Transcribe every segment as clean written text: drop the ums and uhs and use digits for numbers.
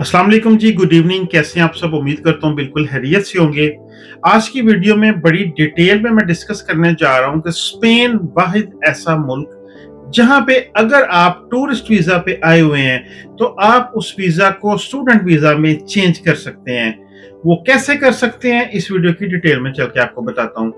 अस्सलाम वालेकुम जी, good evening. कैसे हैं आप सब? उम्मीद करता हूँ बिल्कुल खैरियत से होंगे। आज की वीडियो में बड़ी डिटेल में मैं डिस्कस करने जा रहा हूँ कि स्पेन वाहिद ऐसा मुल्क जहाँ पे अगर आप टूरिस्ट वीज़ा पे आए हुए हैं, तो आप उस वीज़ा को स्टूडेंट वीज़ा में चेंज कर सकते हैं। वो कैसे कर सकते हैं, इस वीडियो की डिटेल में चल के आपको बताता हूँ।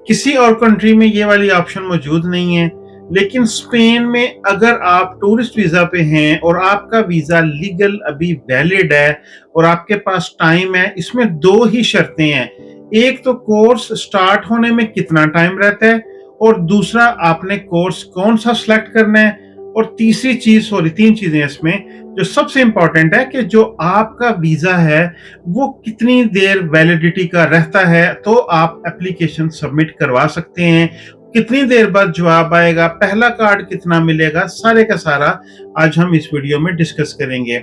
किसी और कंट्री में ये वाली ऑप्शन मौजूद नहीं है, लेकिन स्पेन में अगर आप टूरिस्ट वीज़ा पे हैं और आपका वीज़ा लीगल अभी वैलिड है और आपके पास टाइम है, इसमें 2 ही शर्तें हैं। एक तो कोर्स स्टार्ट होने में कितना टाइम रहता है और दूसरा आपने कोर्स कौन-सा सेलेक्ट करना है और तीसरी चीज़, सॉरी 3 चीज़ें हैं इसमें, जो सबसे इम्पोर्टेंट है कि जो आपका वीज़ा है, वो कितनी देर वैलिडिटी का रहता है, तो आप एप्लीकेशन सबमिट करवा सकते हैं। कितनी देर बाद जवाब आएगा, पहला कार्ड कितना मिलेगा, सारे का सारा आज हम इस वीडियो में डिस्कस करेंगे।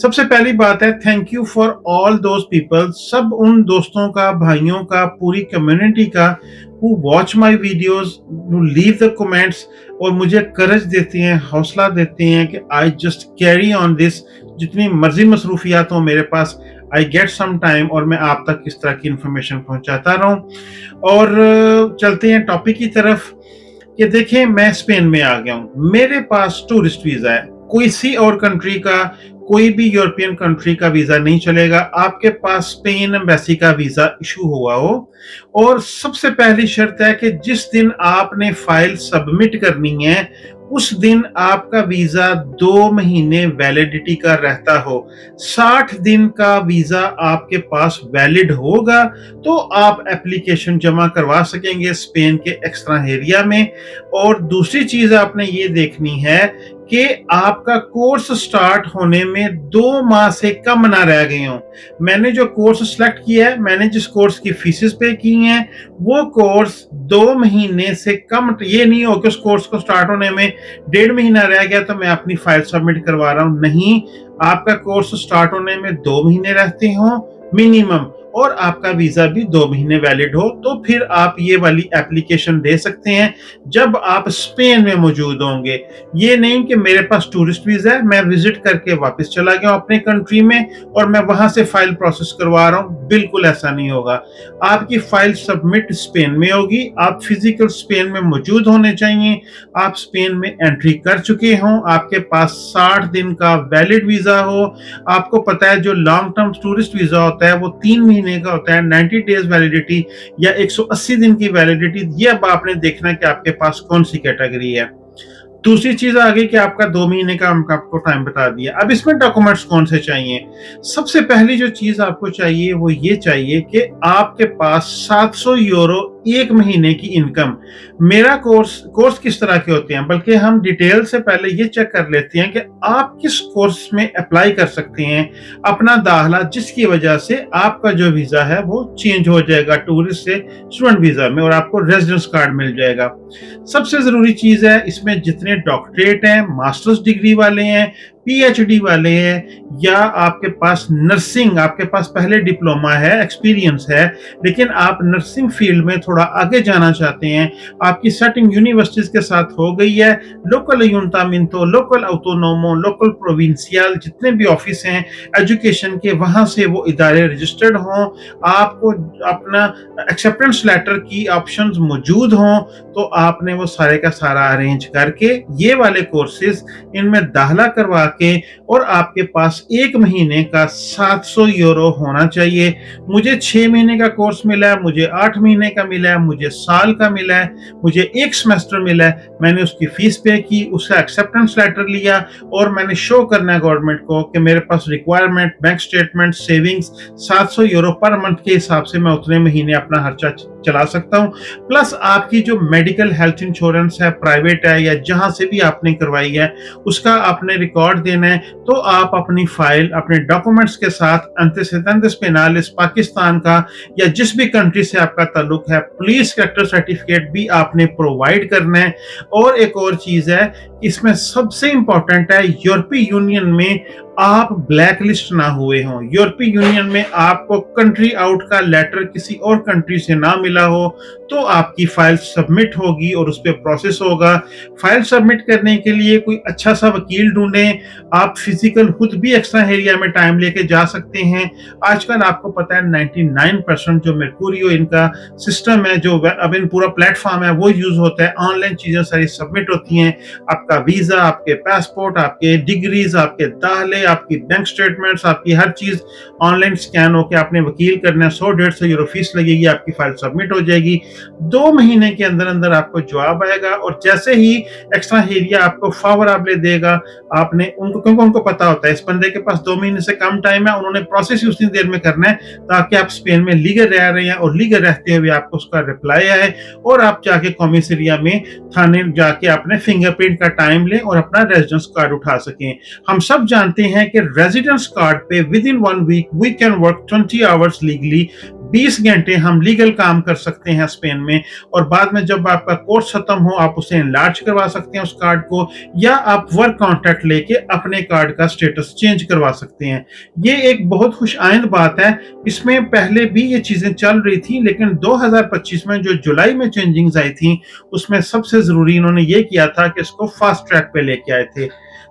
सबसे पहली बात है, thank you for all those people, सब उन दोस्तों का, भाइयों का, पूरी कम्युनिटी का who watch my videos, who leave the comments और मुझे करज देते हैं, हौसला देते हैं कि I just carry on this. जितनी मर्जी मसरूफियात हो मेरे पास, आई गेट सम टाइम और मैं आप तक इस तरह की इंफॉर्मेशन पहुंचाता रहा हूं। और चलते हैं टॉपिक की तरफ कि देखें, मैं स्पेन में आ गया हूं, मेरे पास टूरिस्ट वीजा है, किसी और कंट्री का, कोई भी यूरोपियन कंट्री का वीजा नहीं चलेगा। आपके पास स्पेन एम्बेसी का वीजा इशू हुआ हो और सबसे पहली शर्त है कि जिस दिन आपने फाइल सबमिट करनी है, उस दिन आपका वीजा 2 महीने वैलिडिटी का रहता हो। 60 दिन का वीजा आपके पास वैलिड होगा तो आप एप्लीकेशन जमा करवा सकेंगे स्पेन के एक्स्ट्रा एरिया में। और दूसरी चीज आपने ये देखनी है कि आपका कोर्स स्टार्ट होने में 2 माह से कम ना रह गए हों। मैंने जो कोर्स सेलेक्ट किया है, मैंने जिस कोर्स की फीसेस पे की हैं, वो कोर्स 2 महीने से कम, ये नहीं हो कि उस कोर्स को स्टार्ट होने में 1.5 महीना रह गया तो मैं अपनी फाइल सबमिट करवा रहा हूं। नहीं, आपका कोर्स स्टार्ट होने में 2 महीने रहते हो मिनिमम और आपका वीजा भी 2 महीने वैलिड हो, तो फिर आप ये वाली एप्लीकेशन दे सकते हैं जब आप स्पेन में मौजूद होंगे। ये नहीं कि मेरे पास टूरिस्ट वीजा है, मैं विजिट करके वापस चला गया अपने कंट्री में और मैं वहां से फाइल प्रोसेस करवा रहा हूं। बिल्कुल ऐसा नहीं होगा। आपकी फाइल सबमिट स्पेन में होगी, आप फिजिकल स्पेन में मौजूद होने चाहिए, आप स्पेन में एंट्री कर चुके हों, आपके पास 60 दिन का वैलिड वीजा हो। आपको पता है जो लॉन्ग टर्म टूरिस्ट वीजा होता है वो 3 महीने का होता है, 90 डेज वैलिडिटी या 180 दिन की वैलिडिटी। ये अब आपने देखना है कि आपके पास कौन सी कैटेगरी है। दूसरी चीज आ गई कि आपका 2 महीने का हमको आपको टाइम बता दिया। अब इसमें डॉक्यूमेंट्स कौन से चाहिए? सबसे पहली जो चीज आपको चाहिए वो ये चाहिए कि आपके पास 700 यूरो 1 महीने की इनकम। मेरा कोर्स किस तरह के होते हैं, बल्कि हम डिटेल से पहले ये चेक कर लेते हैं कि आप किस कोर्स में अप्लाई कर सकते हैं अपना दाखिला, जिसकी वजह से आपका जो वीजा है वो चेंज हो जाएगा टूरिस्ट से स्टूडेंट वीजा में और आपको रेजिडेंस कार्ड मिल जाएगा। सबसे जरूरी चीज है, इसमें जितने डॉक्टरेट हैं, मास्टर्स डिग्री वाले हैं, पीएचडी वाले हैं, या आपके पास नर्सिंग, आपके पास पहले डिप्लोमा है, एक्सपीरियंस है, लेकिन आप नर्सिंग फील्ड में थोड़ा आगे जाना चाहते हैं, आपकी सेटिंग यूनिवर्सिटीज के साथ हो गई है, लोकल अयुंतामिंतो, लोकल ऑटोनोमो, लोकल प्रोविंशियल, जितने भी ऑफिस हैं एजुकेशन के, वहां से वो इदारे रजिस्टर्ड हों, आपको अपना एक्सेप्टेंस लेटर की ऑप्शंस मौजूद हों, तो आपने वो सारे का सारा अरेंज करके ये वाले कोर्सेज इनमें दाखिला करवा के, और आपके पास 1 महीने का 700 यूरो होना चाहिए। मुझे 6 महीने का कोर्स मिला है, मुझे 8 महीने का मिला है, मुझे साल का मिला है, मुझे 1 सेमेस्टर मिला है। मैंने उसकी फीस पे की, उसका एक्सेप्टेंस लेटर लिया और मैंने शो करना है गवर्नमेंट को कि मेरे पास requirement, bank statement, savings 700 euro पर मंथ के हिसाब से मैं उतने महीने अपना खर्चा चला सकता हूं। प्लस आपकी जो मेडिकल हेल्थ इंश्योरेंस है, प्राइवेट है या जहां से भी आपने करवाई है, उसका आपने रिकॉर्ड देना है। तो आप अपनी फाइल अपने डॉक्यूमेंट्स के साथ एंटेसिडेंट्स पेनालिस पाकिस्तान का या जिस भी कंट्री से आपका ताल्लुक है, पुलिस कैरेक्टर सर्टिफिकेट भी आपने प्रोवाइड करना है। और एक और चीज है इसमें सबसे इंपॉर्टेंट है यूरोपीय यूनियन में आप ब्लैक लिस्ट ना हुए हों, यूरोपीय यूनियन में आपको कंट्री आउट का लेटर किसी और कंट्री से ना मिला हो, तो आपकी फाइल सबमिट होगी और उस पर प्रोसेस होगा। फाइल सबमिट करने के लिए कोई अच्छा सा वकील ढूंढें। आप फिजिकल खुद भी एक्स्ट्रा एरिया में टाइम लेके जा सकते हैं। आजकल आपको पता है 99% जो मेरकुरियो इनका सिस्टम है, जो अब इन पूरा प्लेटफॉर्म है, वो यूज होता है। ऑनलाइन चीजें सारी सबमिट होती हैं। आपका वीजा, आपके पासपोर्ट, आपके डिग्रीज, आपके दाखिले, आपकी बैंक स्टेटमेंट्स, आपकी हर चीज ऑनलाइन स्कैन होकर आपने वकील करना है। 100-150 यूरो फीस लगेगी, आपकी फाइल सबमिट हो जाएगी। 2 महीने के अंदर अंदर आपको जवाब आएगा और जैसे ही एक्स्ट्रा एरिया आपको फेवरेबल देगा, आपने उनको, क्योंकि उनको पता होता है इस बंदे के पास 2 महीने से कम टाइम है, उन्होंने प्रोसेस ही उतनी देर में करना है ताकि आप स्पेन में लीगल रह रहे हैं और लीगल रहते हुए आपको उसका रिप्लाई आए और आप जाके कॉमिसरिया में थाने जाके अपने फिंगरप्रिंट का टाइम लें और अपना रेजिडेंस कार्ड उठा सकें। हम सब जानते हैं कि रेजिडेंस कार्ड पे within 1 week we can work 20 hours legally. 20 घंटे हम लीगल काम कर सकते हैं स्पेन में, और बाद में जब आपका कोर्स खत्म हो आप उसे एनलार्ज करवा सकते हैं उस कार्ड को, या आप वर्क कॉन्ट्रैक्ट लेके अपने कार्ड का स्टेटस चेंज करवा सकते हैं। ये एक बहुत खुशआइंद बात है। इसमें पहले भी ये चीजें चल रही थी, लेकिन 2025 में जो जुलाई में चेंजिंग्स आई थी उसमें सबसे जरूरी इन्होंने ये किया था कि इसको फास्ट ट्रैक पे लेके आए थे।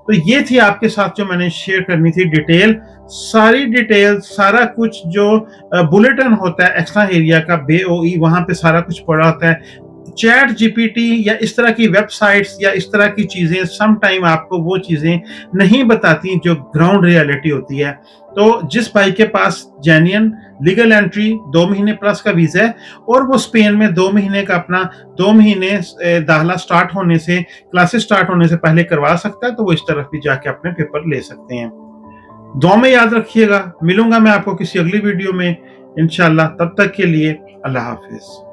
तो ये थी आपके साथ जो मैंने शेयर करनी थी डिटेल, सारी डिटेल, सारा कुछ जो बुलेटिन होता है एक्स्ट्रा एरिया का BOE, वहां पे सारा कुछ पड़ा होता है। चैट जीपीटी या इस तरह की वेबसाइट्स या इस तरह की चीजें सम टाइम आपको वो चीजें नहीं बताती जो ग्राउंड रियलिटी होती है। तो जिस भाई के पास जेन्युइन लीगल एंट्री 2 महीने प्लस का वीजा है और वो स्पेन में 2 महीने का अपना 2 महीने दाखिला स्टार्ट होने से, क्लासेस स्टार्ट होने से पहले करवा सकता है, तो वो इस तरफ भी जाके अपने पेपर ले सकते हैं। दुआ में याद रखिएगा। मिलूंगा मैं आपको किसी अगली वीडियो में इंशाल्लाह। तब तक के लिए अल्लाह हाफिज।